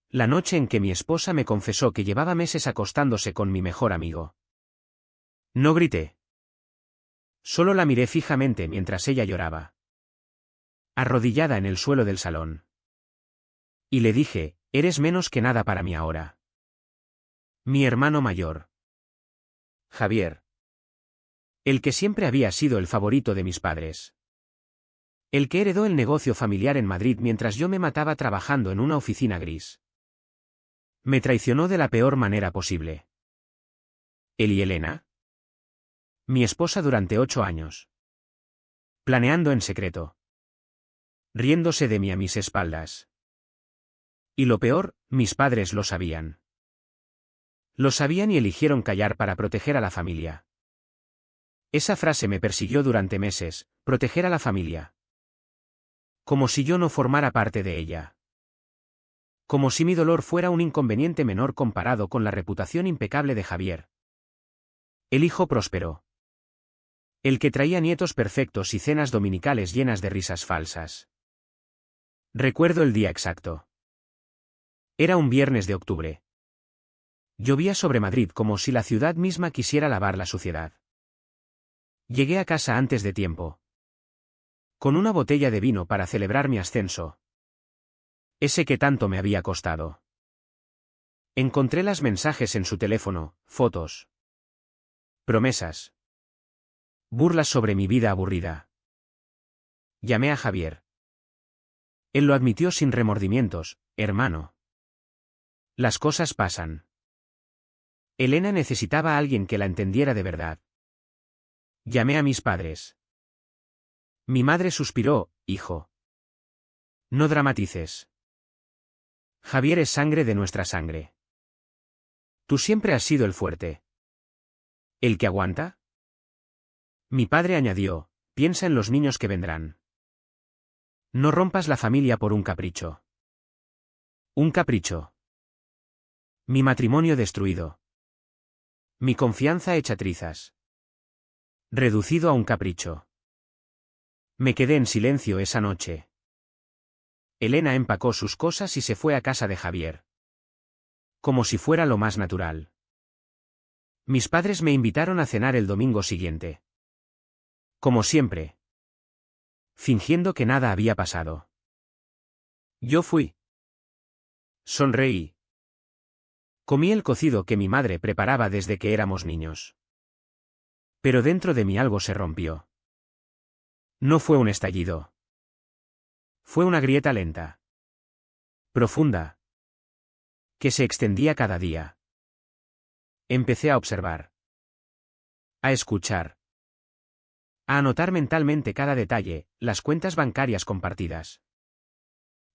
La noche en que mi esposa me confesó que llevaba meses acostándose con mi mejor amigo. No grité. Solo la miré fijamente mientras ella lloraba, arrodillada en el suelo del salón. Y le dije, eres menos que nada para mí ahora. Mi hermano mayor. Javier. El que siempre había sido el favorito de mis padres. El que heredó el negocio familiar en Madrid mientras yo me mataba trabajando en una oficina gris. Me traicionó de la peor manera posible. ¿Él y Elena? Mi esposa durante 8 años. Planeando en secreto. Riéndose de mí a mis espaldas. Y lo peor, mis padres lo sabían. Lo sabían y eligieron callar para proteger a la familia. Esa frase me persiguió durante meses, proteger a la familia. Como si yo no formara parte de ella. Como si mi dolor fuera un inconveniente menor comparado con la reputación impecable de Javier. El hijo próspero. El que traía nietos perfectos y cenas dominicales llenas de risas falsas. Recuerdo el día exacto. Era un viernes de octubre. Llovía sobre Madrid como si la ciudad misma quisiera lavar la suciedad. Llegué a casa antes de tiempo. Con una botella de vino para celebrar mi ascenso. Ese que tanto me había costado. Encontré los mensajes en su teléfono, fotos. Promesas. Burlas sobre mi vida aburrida. Llamé a Javier. Él lo admitió sin remordimientos, hermano. Las cosas pasan. Elena necesitaba a alguien que la entendiera de verdad. Llamé a mis padres. Mi madre suspiró, hijo. No dramatices. Javier es sangre de nuestra sangre. Tú siempre has sido el fuerte. ¿El que aguanta? Mi padre añadió, piensa en los niños que vendrán. No rompas la familia por un capricho. Un capricho. Mi matrimonio destruido. Mi confianza hecha trizas. Reducido a un capricho. Me quedé en silencio esa noche. Elena empacó sus cosas y se fue a casa de Javier. Como si fuera lo más natural. Mis padres me invitaron a cenar el domingo siguiente. Como siempre. Fingiendo que nada había pasado. Yo fui. Sonreí. Comí el cocido que mi madre preparaba desde que éramos niños. Pero dentro de mí algo se rompió. No fue un estallido. Fue una grieta lenta. Profunda. Que se extendía cada día. Empecé a observar. A escuchar. A anotar mentalmente cada detalle, las cuentas bancarias compartidas.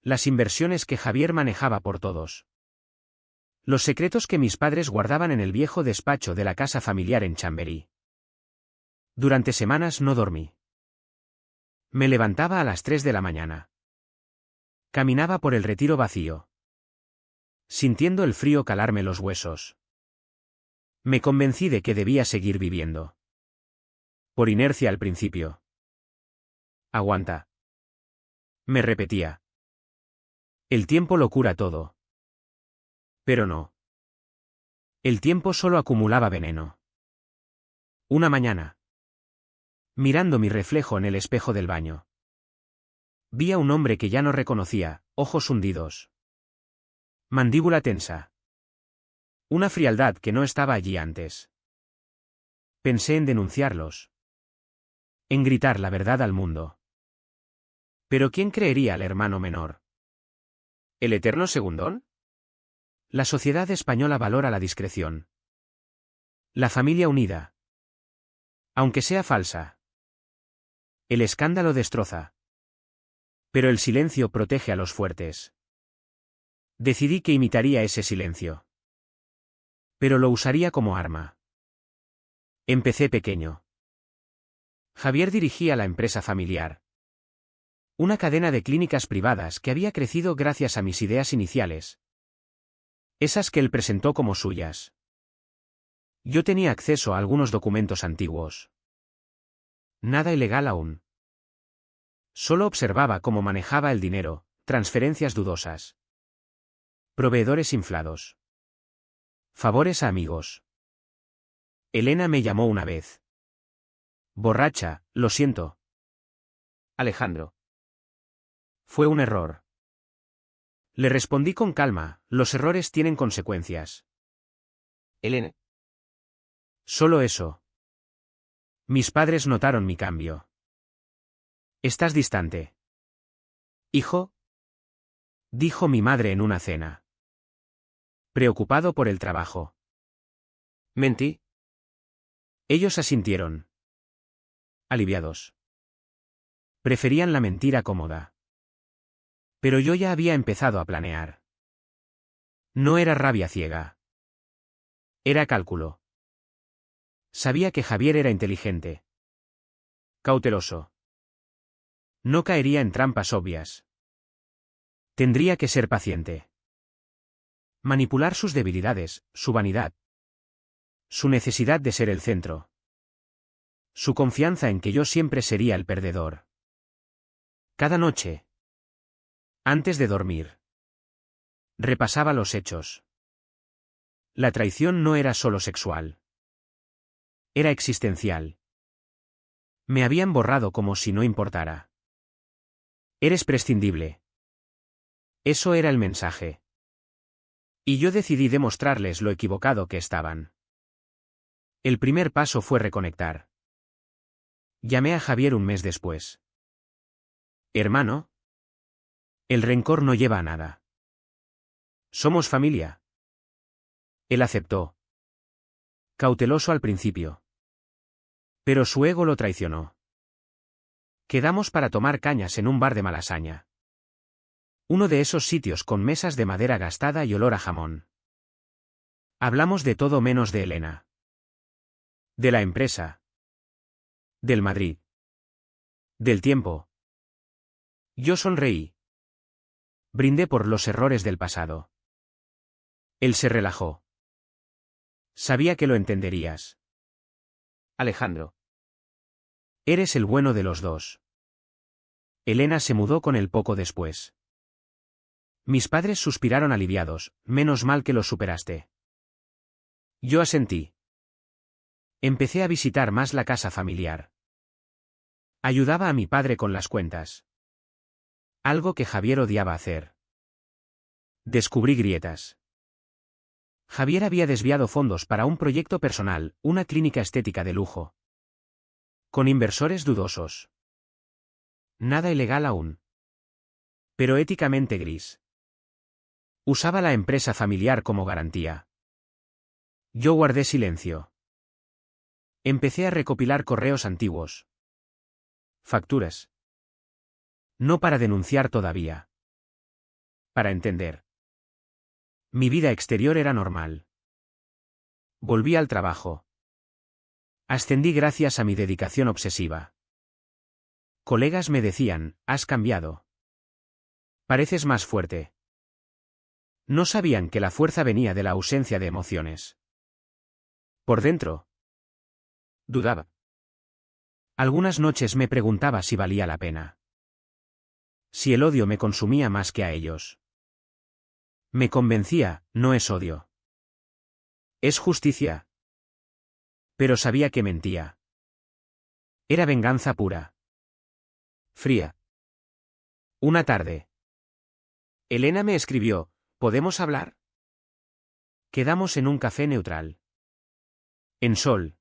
Las inversiones que Javier manejaba por todos. Los secretos que mis padres guardaban en el viejo despacho de la casa familiar en Chamberí. Durante semanas no dormí. Me levantaba a las 3 de la mañana. Caminaba por el Retiro vacío. Sintiendo el frío calarme los huesos. Me convencí de que debía seguir viviendo. Por inercia al principio. Aguanta. Me repetía. El tiempo lo cura todo. Pero no. El tiempo solo acumulaba veneno. Una mañana. Mirando mi reflejo en el espejo del baño. Vi a un hombre que ya no reconocía, ojos hundidos. Mandíbula tensa. Una frialdad que no estaba allí antes. Pensé en denunciarlos. En gritar la verdad al mundo. Pero ¿quién creería al hermano menor? ¿El eterno segundón? La sociedad española valora la discreción. La familia unida. Aunque sea falsa. El escándalo destroza. Pero el silencio protege a los fuertes. Decidí que imitaría ese silencio. Pero lo usaría como arma. Empecé pequeño. Javier dirigía la empresa familiar. Una cadena de clínicas privadas que había crecido gracias a mis ideas iniciales. Esas que él presentó como suyas. Yo tenía acceso a algunos documentos antiguos. Nada ilegal aún. Solo observaba cómo manejaba el dinero, transferencias dudosas. Proveedores inflados. Favores a amigos. Elena me llamó una vez. Borracha, lo siento. Alejandro. Fue un error. Le respondí con calma, los errores tienen consecuencias. Elena. Solo eso. Mis padres notaron mi cambio. Estás distante. Hijo, dijo mi madre en una cena. Preocupado por el trabajo. Mentí. Ellos asintieron. Aliviados. Preferían la mentira cómoda. Pero yo ya había empezado a planear. No era rabia ciega. Era cálculo. Sabía que Javier era inteligente. Cauteloso. No caería en trampas obvias. Tendría que ser paciente. Manipular sus debilidades, su vanidad. Su necesidad de ser el centro. Su confianza en que yo siempre sería el perdedor. Cada noche. Antes de dormir. Repasaba los hechos. La traición no era solo sexual. Era existencial. Me habían borrado como si no importara. Eres prescindible. Eso era el mensaje. Y yo decidí demostrarles lo equivocado que estaban. El primer paso fue reconectar. Llamé a Javier un mes después. Hermano. El rencor no lleva a nada. Somos familia. Él aceptó. Cauteloso al principio. Pero su ego lo traicionó. Quedamos para tomar cañas en un bar de Malasaña. Uno de esos sitios con mesas de madera gastada y olor a jamón. Hablamos de todo menos de Elena. De la empresa. Del Madrid. Del tiempo. Yo sonreí. Brindé por los errores del pasado. Él se relajó. Sabía que lo entenderías. Alejandro. Eres el bueno de los dos. Elena se mudó con él poco después. Mis padres suspiraron aliviados, menos mal que lo superaste. Yo asentí. Empecé a visitar más la casa familiar. Ayudaba a mi padre con las cuentas. Algo que Javier odiaba hacer. Descubrí grietas. Javier había desviado fondos para un proyecto personal, una clínica estética de lujo. Con inversores dudosos. Nada ilegal aún. Pero éticamente gris. Usaba la empresa familiar como garantía. Yo guardé silencio. Empecé a recopilar correos antiguos. Facturas. No para denunciar todavía. Para entender. Mi vida exterior era normal. Volví al trabajo. Ascendí gracias a mi dedicación obsesiva. Colegas me decían, has cambiado. Pareces más fuerte. No sabían que la fuerza venía de la ausencia de emociones. Por dentro. Dudaba. Algunas noches me preguntaba si valía la pena. Si el odio me consumía más que a ellos. Me convencía, no es odio. Es justicia. Pero sabía que mentía. Era venganza pura. Fría. Una tarde. Elena me escribió, ¿podemos hablar? Quedamos en un café neutral. En sol.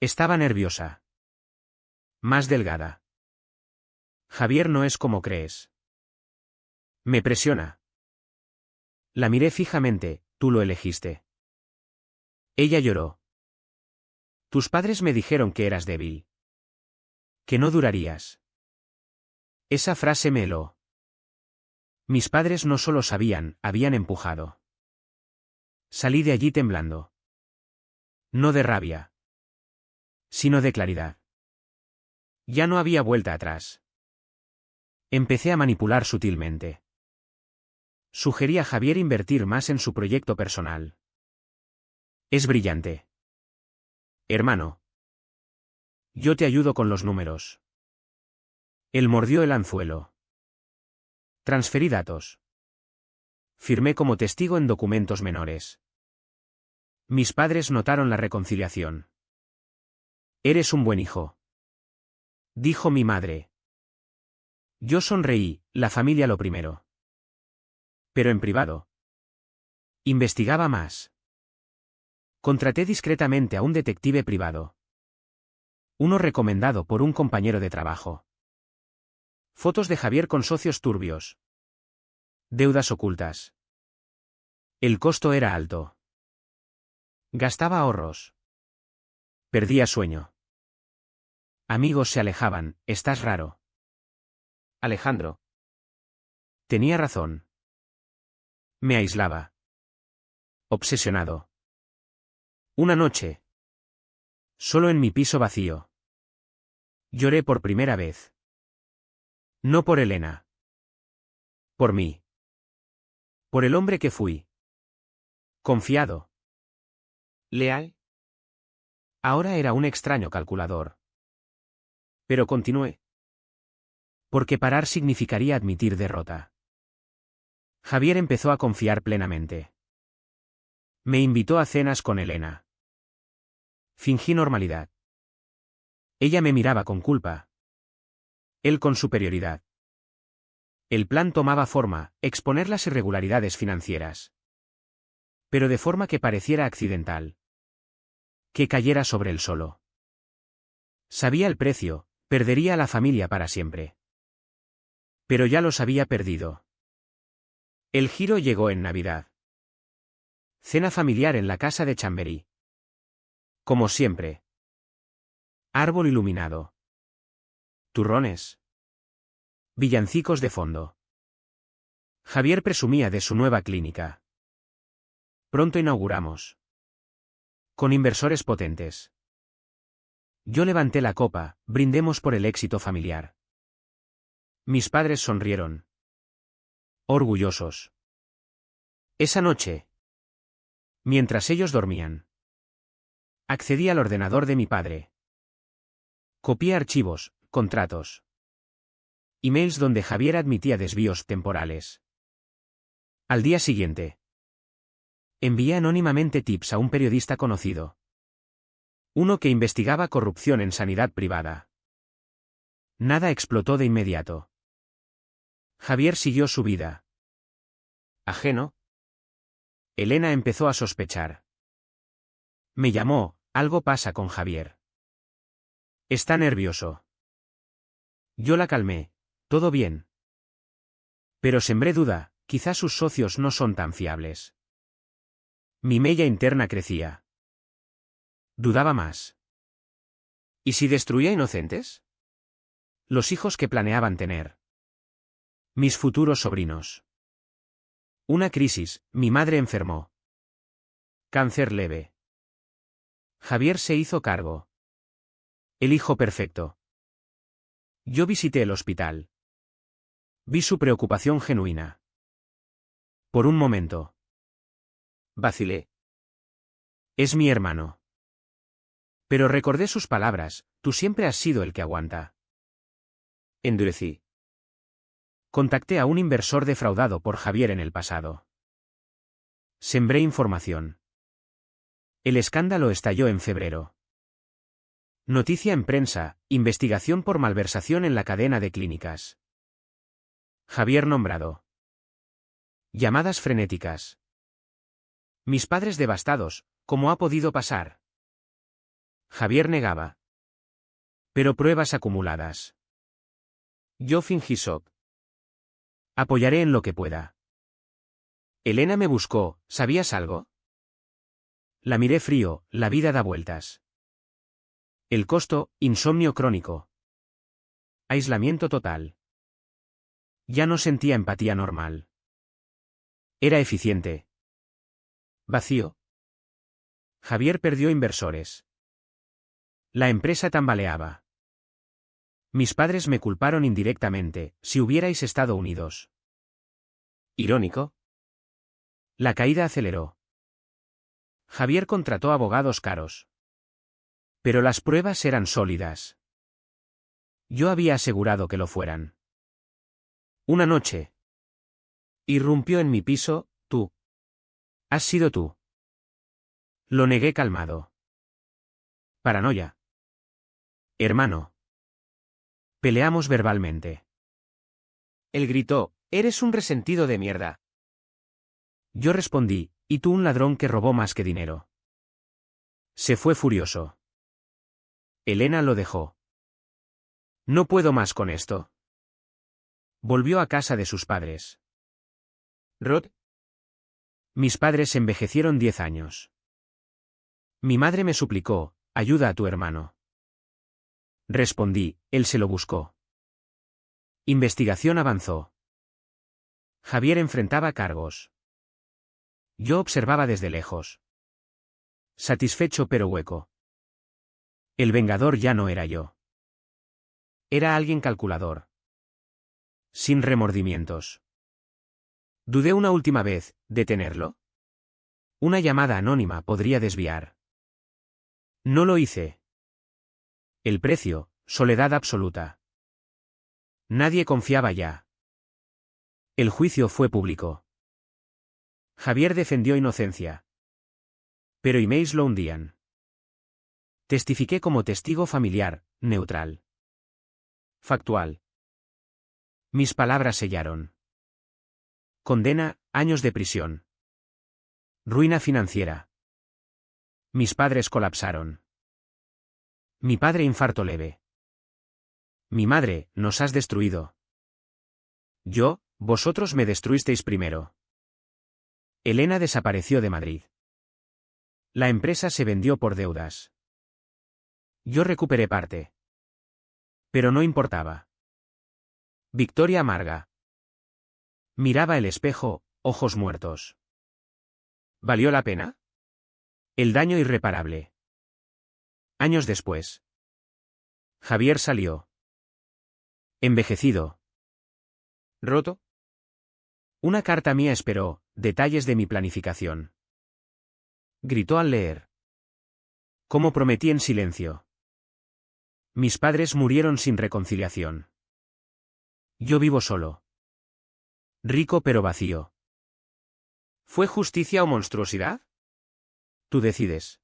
Estaba nerviosa. Más delgada. Javier no es como crees. Me presiona. La miré fijamente, tú lo elegiste. Ella lloró. Tus padres me dijeron que eras débil. Que no durarías. Esa frase me heló. Mis padres no solo sabían, habían empujado. Salí de allí temblando. No de rabia. Sino de claridad. Ya no había vuelta atrás. Empecé a manipular sutilmente. Sugerí a Javier invertir más en su proyecto personal. Es brillante. Hermano. Yo te ayudo con los números. Él mordió el anzuelo. Transferí datos. Firmé como testigo en documentos menores. Mis padres notaron la reconciliación. Eres un buen hijo, dijo mi madre. Yo sonreí, la familia lo primero. Pero en privado. Investigaba más. Contraté discretamente a un detective privado. Uno recomendado por un compañero de trabajo. Fotos de Javier con socios turbios. Deudas ocultas. El costo era alto. Gastaba ahorros. Perdía sueño. Amigos se alejaban, estás raro. Alejandro. Tenía razón. Me aislaba. Obsesionado. Una noche. Solo en mi piso vacío. Lloré por primera vez. No por Elena. Por mí. Por el hombre que fui. Confiado. Leal. Ahora era un extraño calculador. Pero continué. Porque parar significaría admitir derrota. Javier empezó a confiar plenamente. Me invitó a cenas con Elena. Fingí normalidad. Ella me miraba con culpa. Él con superioridad. El plan tomaba forma, exponer las irregularidades financieras. Pero de forma que pareciera accidental. Que cayera sobre él solo. Sabía el precio, perdería a la familia para siempre. Pero ya los había perdido. El giro llegó en Navidad. Cena familiar en la casa de Chamberí. Como siempre. Árbol iluminado. Turrones. Villancicos de fondo. Javier presumía de su nueva clínica. Pronto inauguramos. Con inversores potentes. Yo levanté la copa, brindemos por el éxito familiar. Mis padres sonrieron. Orgullosos. Esa noche. Mientras ellos dormían. Accedí al ordenador de mi padre. Copié archivos, contratos. Emails donde Javier admitía desvíos temporales. Al día siguiente. Envié anónimamente tips a un periodista conocido. Uno que investigaba corrupción en sanidad privada. Nada explotó de inmediato. Javier siguió su vida. Ajeno. Elena empezó a sospechar. Me llamó, algo pasa con Javier. Está nervioso. Yo la calmé, todo bien. Pero sembré duda, quizás sus socios no son tan fiables. Mi mella interna crecía. Dudaba más. ¿Y si destruía inocentes? Los hijos que planeaban tener. Mis futuros sobrinos. Una crisis, mi madre enfermó. Cáncer leve. Javier se hizo cargo. El hijo perfecto. Yo visité el hospital. Vi su preocupación genuina. Por un momento. Vacilé. Es mi hermano. Pero recordé sus palabras, tú siempre has sido el que aguanta. Endurecí. Contacté a un inversor defraudado por Javier en el pasado. Sembré información. El escándalo estalló en febrero. Noticia en prensa, investigación por malversación en la cadena de clínicas. Javier nombrado. Llamadas frenéticas. Mis padres devastados, ¿cómo ha podido pasar? Javier negaba. Pero pruebas acumuladas. Yo fingí shock. Apoyaré en lo que pueda. Elena me buscó, ¿sabías algo? La miré frío, la vida da vueltas. El costo, insomnio crónico. Aislamiento total. Ya no sentía empatía normal. Era eficiente. Vacío. Javier perdió inversores. La empresa tambaleaba. Mis padres me culparon indirectamente, si hubierais estado unidos. ¿Irónico? La caída aceleró. Javier contrató abogados caros. Pero las pruebas eran sólidas. Yo había asegurado que lo fueran. Una noche. Irrumpió en mi piso, Has sido tú. Lo negué calmado. Paranoia. Hermano. Peleamos verbalmente. Él gritó, eres un resentido de mierda. Yo respondí, y tú un ladrón que robó más que dinero. Se fue furioso. Elena lo dejó. No puedo más con esto. Volvió a casa de sus padres. Rod, Mis padres envejecieron 10 años. Mi madre me suplicó, ayuda a tu hermano. Respondí, él se lo buscó. Investigación avanzó. Javier enfrentaba cargos. Yo observaba desde lejos. Satisfecho pero hueco. El vengador ya no era yo. Era alguien calculador. Sin remordimientos. Dudé una última vez, ¿detenerlo? Una llamada anónima podría desviar. No lo hice. El precio, soledad absoluta. Nadie confiaba ya. El juicio fue público. Javier defendió inocencia. Pero emails lo hundían. Testifiqué como testigo familiar, neutral. Factual. Mis palabras sellaron. Condena, años de prisión. Ruina financiera. Mis padres colapsaron. Mi padre infarto leve. Mi madre, nos has destruido. Yo, vosotros me destruisteis primero. Elena desapareció de Madrid. La empresa se vendió por deudas. Yo recuperé parte. Pero no importaba. Victoria amarga. Miraba el espejo, ojos muertos. ¿Valió la pena? El daño irreparable. Años después. Javier salió. Envejecido. roto. Una carta mía esperó, detalles de mi planificación. Gritó al leer. Como prometí en silencio. Mis padres murieron sin reconciliación. Yo vivo solo. Rico pero vacío. ¿Fue justicia o monstruosidad? Tú decides.